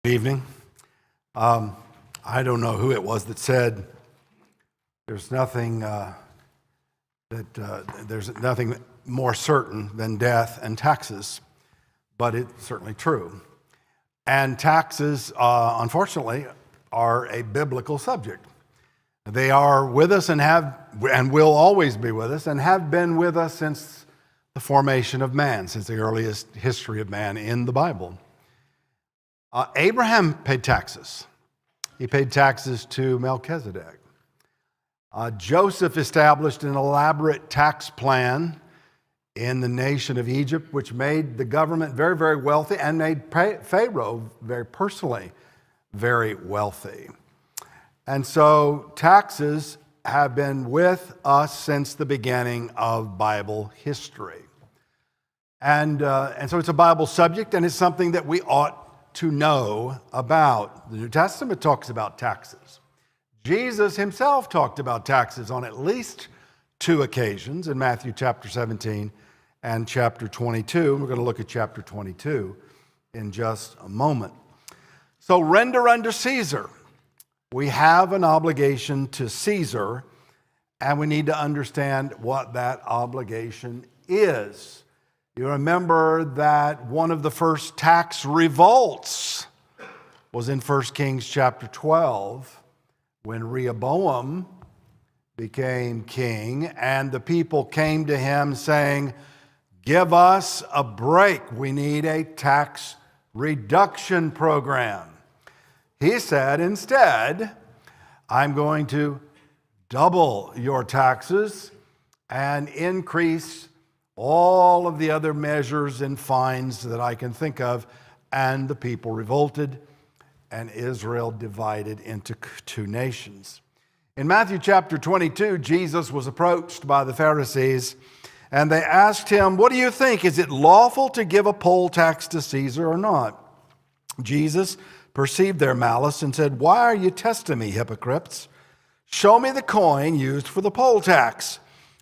Evening. I don't know who it was that said there's nothing there's nothing more certain than death and taxes, but it's certainly true. And taxes, unfortunately, are a biblical subject. They are with us and will always be with us and have been with us since the formation of man, since the earliest history of man in the Bible. Abraham paid taxes. He paid taxes to Melchizedek. Joseph established an elaborate tax plan in the nation of Egypt, which made the government very, very wealthy and made Pharaoh very personally very wealthy. And so taxes have been with us since the beginning of Bible history. And so it's a Bible subject, and it's something that we ought to know about. The New Testament talks about taxes. Jesus himself talked about taxes on at least two occasions in Matthew chapter 17 and chapter 22. We're going to look at chapter 22 in just a moment. So render unto Caesar. We have an obligation to Caesar, and we need to understand what that obligation is. You remember that one of the first tax revolts was in 1 Kings chapter 12 when Rehoboam became king and the people came to him saying, "Give us a break. We need a tax reduction program." He said, instead, "I'm going to double your taxes and increase all of the other measures and fines that I can think of." And the people revolted, and Israel divided into two nations. In Matthew chapter 22, Jesus was approached by the Pharisees, and they asked him, "What do you think? Is it lawful to give a poll tax to Caesar or not?" Jesus perceived their malice and said, "Why are you testing me, hypocrites? Show me the coin used for the poll tax."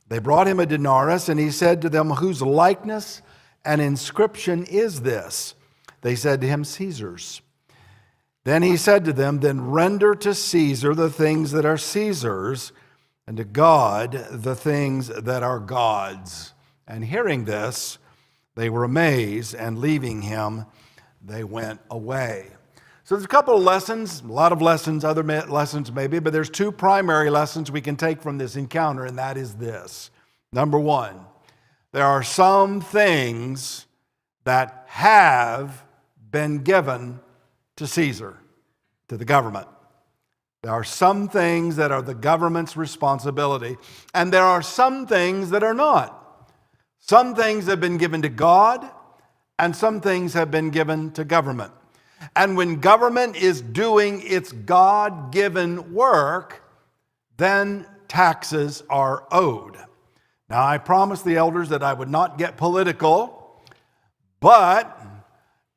They brought him a denarius, and he said to them, "Whose likeness and inscription is this?" They said to him, "Caesar's." Then he said to them, "Then render to Caesar the things that are Caesar's, and to God the things that are God's." And hearing this, they were amazed, and leaving him, they went away. So there's a couple of lessons, a lot of lessons, other lessons maybe, but there's two primary lessons we can take from this encounter, and that is this. Number one, there are some things that have been given to Caesar, to the government. There are some things that are the government's responsibility, and there are some things that are not. Some things have been given to God, and some things have been given to government. And when government is doing its God-given work, then taxes are owed. Now, I promised the elders that I would not get political, but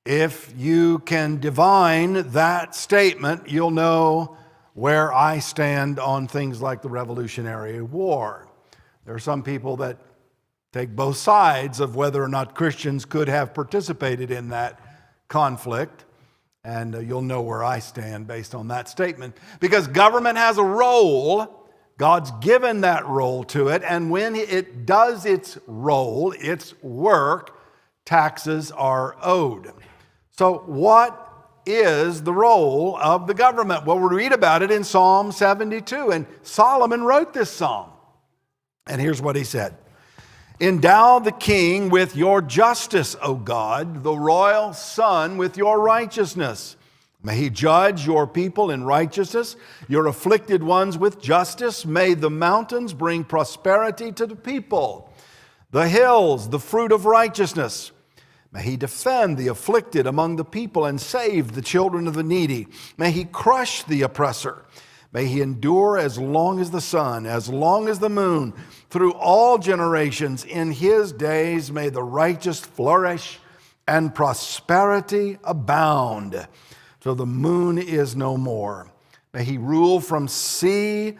if you can divine that statement, you'll know where I stand on things like the Revolutionary War. There are some people that take both sides of whether or not Christians could have participated in that conflict. And you'll know where I stand based on that statement. Because government has a role. God's given that role to it. And when it does its role, its work, taxes are owed. So what is the role of the government? Well, we read about it in Psalm 72. And Solomon wrote this psalm. And here's what he said. "Endow the king with your justice, O God, the royal son with your righteousness. May he judge your people in righteousness, your afflicted ones with justice. May the mountains bring prosperity to the people, the hills, the fruit of righteousness. May he defend the afflicted among the people and save the children of the needy. May he crush the oppressor. May he endure as long as the sun, as long as the moon, through all generations. In his days may the righteous flourish and prosperity abound, till the moon is no more. May he rule from sea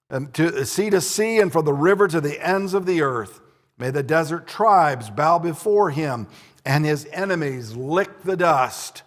to sea and from the river to the ends of the earth. May the desert tribes bow before him and his enemies lick the dust.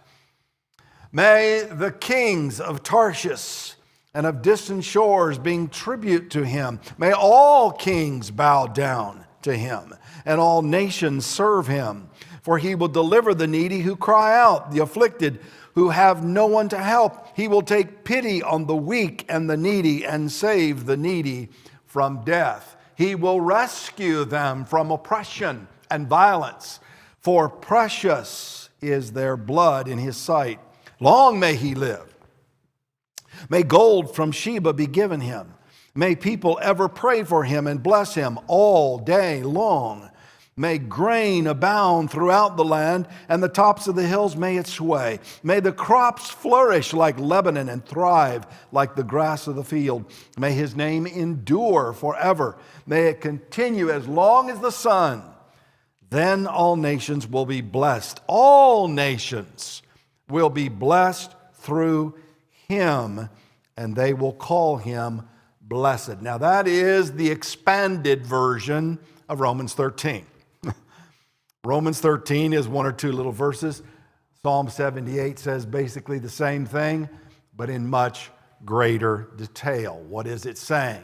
May the kings of Tarshish and of distant shores bring tribute to him. May all kings bow down to him, and all nations serve him. For he will deliver the needy who cry out, the afflicted who have no one to help. He will take pity on the weak and the needy and save the needy from death. He will rescue them from oppression and violence, for precious is their blood in his sight. Long may he live. May gold from Sheba be given him. May people ever pray for him and bless him all day long. May grain abound throughout the land, and the tops of the hills may it sway. May the crops flourish like Lebanon and thrive like the grass of the field. May his name endure forever. May it continue as long as the sun. Then all nations will be blessed. All nations will be blessed through him, and they will call him blessed. Now that is the expanded version of Romans 13. Romans 13 is one or two little verses. Psalm 78 says basically the same thing, but in much greater detail. What is it saying?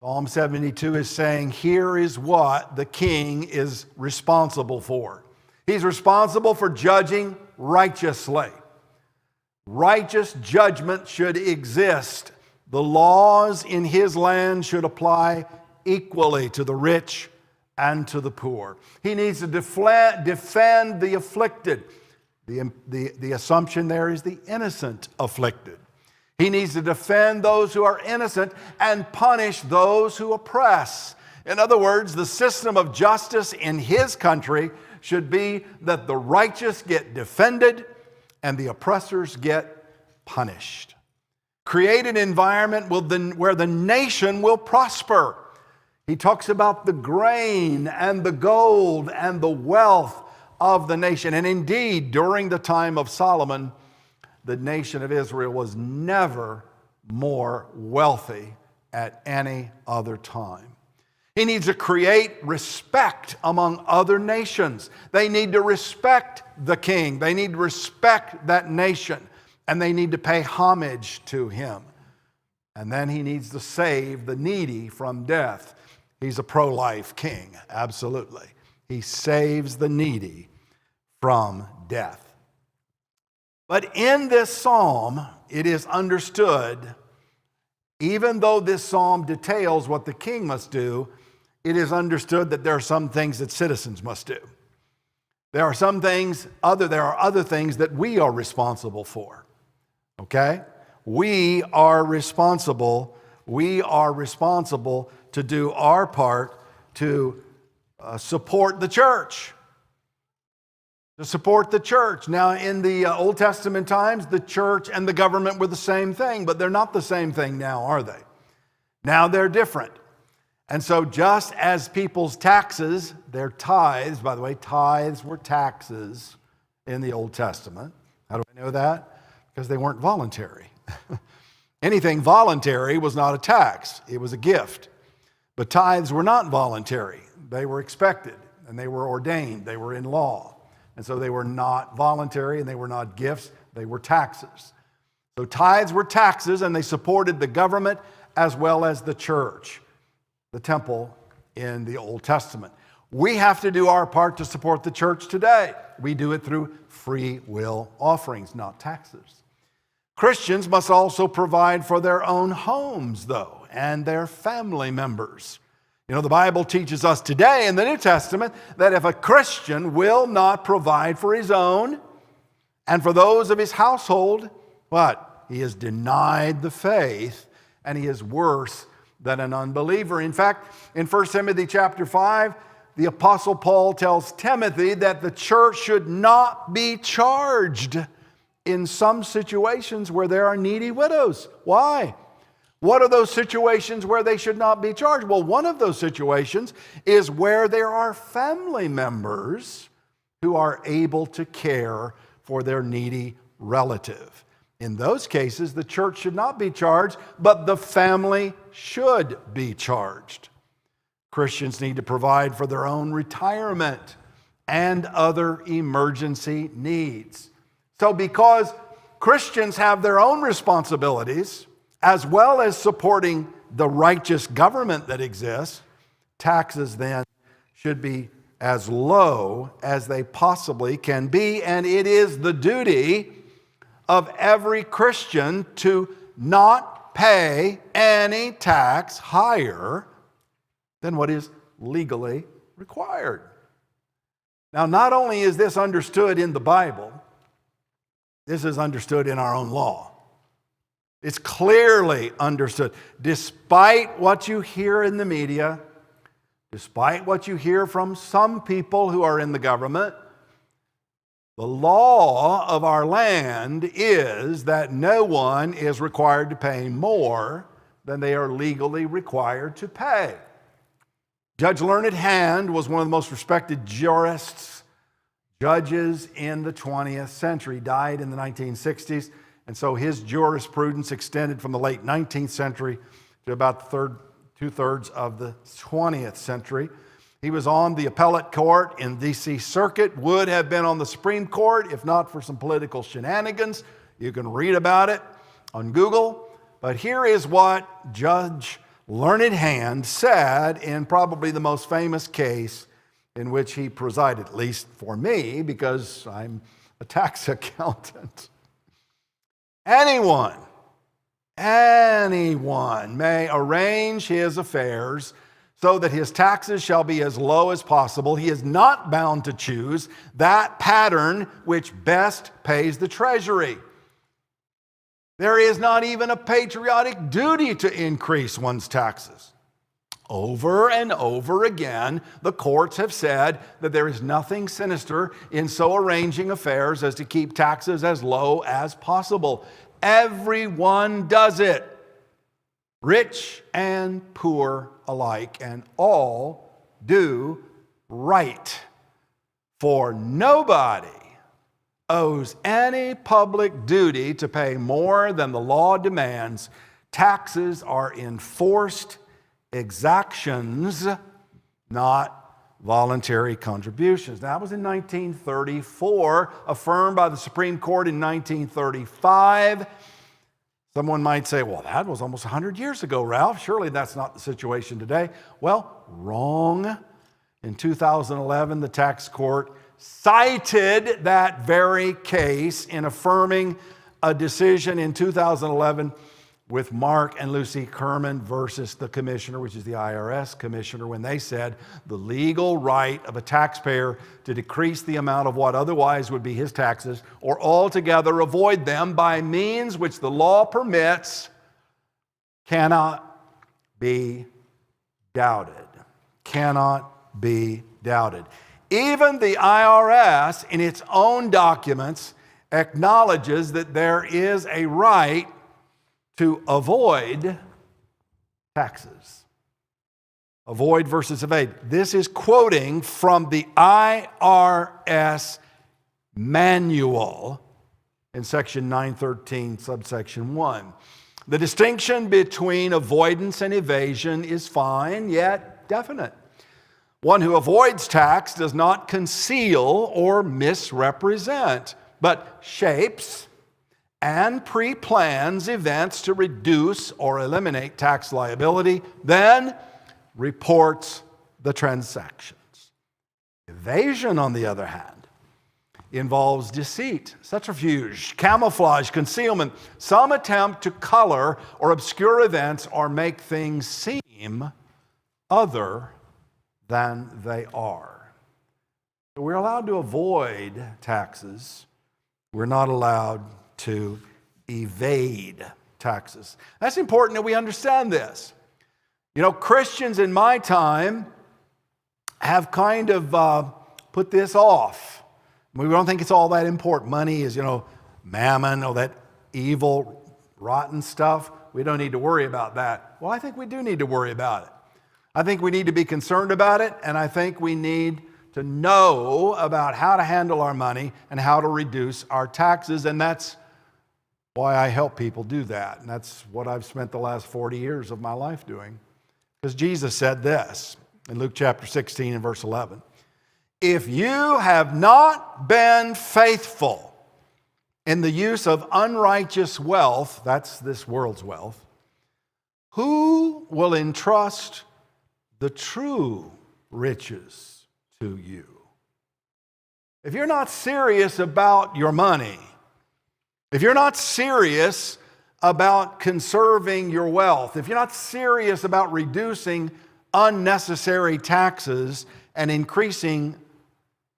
Psalm 72 is saying, here is what the king is responsible for. He's responsible for judging righteously. Righteous judgment should exist. The laws in his land should apply equally to the rich and to the poor. He needs to defend the afflicted. The assumption there is the innocent afflicted. He needs to defend those who are innocent and punish those who oppress. In other words, the system of justice in his country should be that the righteous get defended and the oppressors get punished. Create an environment where the nation will prosper. He talks about the grain and the gold and the wealth of the nation. And indeed, during the time of Solomon, the nation of Israel was never more wealthy at any other time. He needs to create respect among other nations. They need to respect the king. They need to respect that nation. And they need to pay homage to him. And then he needs to save the needy from death. He's a pro-life king, absolutely. He saves the needy from death. But in this psalm, it is understood, even though this psalm details what the king must do, it is understood that there are some things that citizens must do. There are other things that we are responsible for. Okay? We are responsible to do our part to support the church. To support the church. Now, in the Old Testament times, the church and the government were the same thing, but they're not the same thing now, are they? Now they're different. And so just as people's taxes, their tithes, by the way, tithes were taxes in the Old Testament. How do I know that? Because they weren't voluntary. Anything voluntary was not a tax. It was a gift. But tithes were not voluntary. They were expected, and they were ordained. They were in law. And so they were not voluntary, and they were not gifts. They were taxes. So tithes were taxes, and they supported the government as well as the church, the temple in the Old Testament. We have to do our part to support the church today. We do it through free will offerings, not taxes. Christians must also provide for their own homes, though, and their family members. You know, the Bible teaches us today in the New Testament that if a Christian will not provide for his own and for those of his household, what? He has denied the faith, and he is worse than an unbeliever. In fact, in 1 Timothy chapter 5, the Apostle Paul tells Timothy that the church should not be charged in some situations where there are needy widows. Why? What are those situations where they should not be charged? Well, one of those situations is where there are family members who are able to care for their needy relative. In those cases, the church should not be charged, but the family should be charged. Christians need to provide for their own retirement and other emergency needs. So because Christians have their own responsibilities, as well as supporting the righteous government that exists, taxes then should be as low as they possibly can be. And it is the duty of every Christian to not pay any tax higher than what is legally required. Now, not only is this understood in the Bible, this is understood in our own law. It's clearly understood. Despite what you hear in the media, despite what you hear from some people who are in the government, the law of our land is that no one is required to pay more than they are legally required to pay. Judge Learned Hand was one of the most respected jurists, judges in the 20th century. He died in the 1960s, and so his jurisprudence extended from the late 19th century to about the two-thirds of the 20th century. He was on the appellate court in D.C. Circuit, would have been on the Supreme Court if not for some political shenanigans. You can read about it on Google. But here is what Judge Learned Hand said in probably the most famous case in which he presided, at least for me, because I'm a tax accountant. Anyone may arrange his affairs so that his taxes shall be as low as possible. He is not bound to choose that pattern which best pays the treasury. There is not even a patriotic duty to increase one's taxes. Over and over again, the courts have said that there is nothing sinister in so arranging affairs as to keep taxes as low as possible. Everyone does it, rich and poor alike, and all do right. For nobody owes any public duty to pay more than the law demands. Taxes are enforced exactions, not voluntary contributions. Now, that was in 1934, affirmed by the Supreme Court in 1935. Someone might say, well, that was almost 100 years ago, Ralph. Surely that's not the situation today. Well, wrong. In 2011, the tax court cited that very case in affirming a decision in 2011 with Mark and Lucy Kerman versus the commissioner, which is the IRS commissioner, when they said the legal right of a taxpayer to decrease the amount of what otherwise would be his taxes or altogether avoid them by means which the law permits cannot be doubted. Cannot be doubted. Even the IRS, in its own documents, acknowledges that there is a right to avoid taxes. Avoid versus evade. This is quoting from the IRS manual in section 913, subsection 1. The distinction between avoidance and evasion is fine, yet definite. One who avoids tax does not conceal or misrepresent, but shapes and pre-plans events to reduce or eliminate tax liability, then reports the transactions. Evasion, on the other hand, involves deceit, subterfuge, camouflage, concealment, some attempt to color or obscure events or make things seem other than they are. So we're allowed to avoid taxes. We're not allowed to evade taxes. That's important that we understand this. You know, Christians in my time have kind of put this off. We don't think it's all that important. Money is, mammon, all that evil, rotten stuff. We don't need to worry about that. Well, I think we do need to worry about it. I think we need to be concerned about it, and I think we need to know about how to handle our money and how to reduce our taxes, and that's why I help people do that. And that's what I've spent the last 40 years of my life doing. Because Jesus said this in Luke chapter 16 and verse 11. If you have not been faithful in the use of unrighteous wealth, that's this world's wealth, who will entrust the true riches to you? If you're not serious about your money, if you're not serious about conserving your wealth, if you're not serious about reducing unnecessary taxes and increasing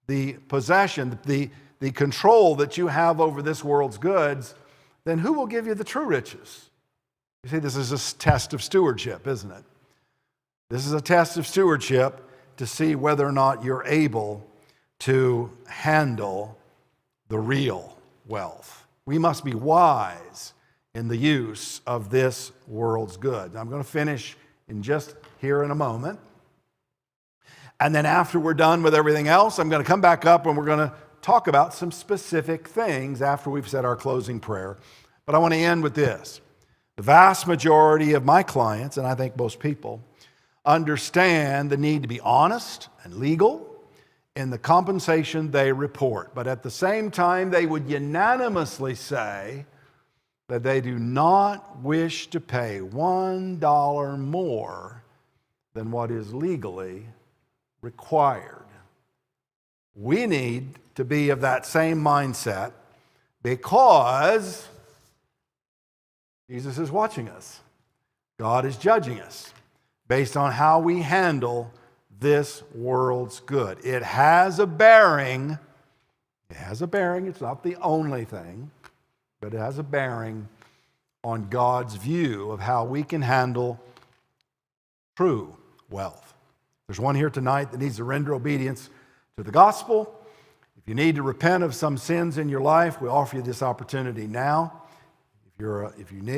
the possession, the control that you have over this world's goods, then who will give you the true riches? You see, this is a test of stewardship, isn't it? This is a test of stewardship to see whether or not you're able to handle the real wealth. We must be wise in the use of this world's goods. I'm going to finish in just here in a moment. And then after we're done with everything else, I'm going to come back up and we're going to talk about some specific things after we've said our closing prayer. But I want to end with this. The vast majority of my clients, and I think most people, understand the need to be honest and legal in the compensation they report. But at the same time, they would unanimously say that they do not wish to pay $1 more than what is legally required. We need to be of that same mindset because Jesus is watching us. God is judging us based on how we handle this world's good. It has a bearing. It has a bearing. It's not the only thing, but it has a bearing on God's view of how we can handle true wealth. There's one here tonight that needs to render obedience to the gospel. If you need to repent of some sins in your life, we offer you this opportunity now. If you need